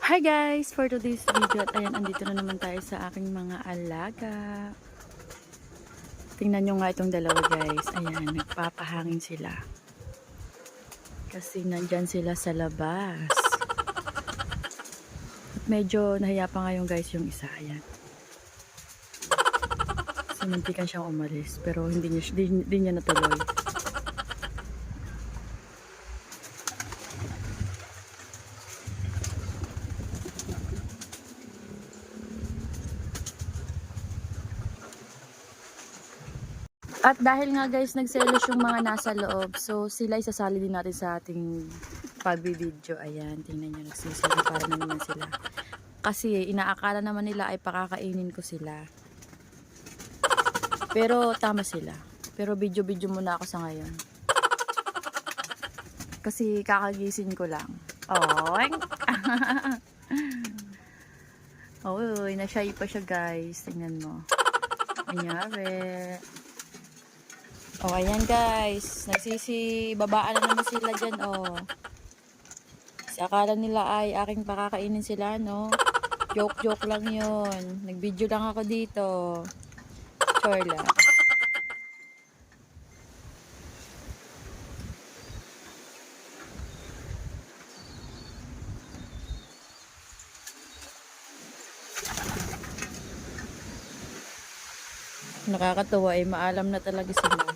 Hi guys! For today's video at ayan, andito na naman tayo sa aking mga alaga. Tingnan nyo nga itong dalawa guys. Ayan, nagpapahangin sila. Kasi nandyan sila sa labas. At medyo nahiya pa ngayon guys yung isa. Ayan. Simuntikan siyang umalis. Pero hindi niya natuloy. At dahil nga guys, nagselos yung mga nasa loob, so sila isasali din natin sa ating pag-video. Ayan, tingnan nyo, nagsisilo para na naman sila. Kasi inaakala naman nila ay pakakainin ko sila. Pero tama sila. Pero video-video muna ako sa ngayon. Kasi kakagising ko lang. Oy! Oy, na-shy pa siya guys. Tingnan mo. Anyari. Oh, ayan guys. Nagsisibabaan na naman sila dyan, oh. Kasi akala nila ay aking pakakainin sila, no? Joke-joke lang yun. Nag-video lang ako dito. Sure lang. Nakakatuwa eh. Maalam na talaga sila.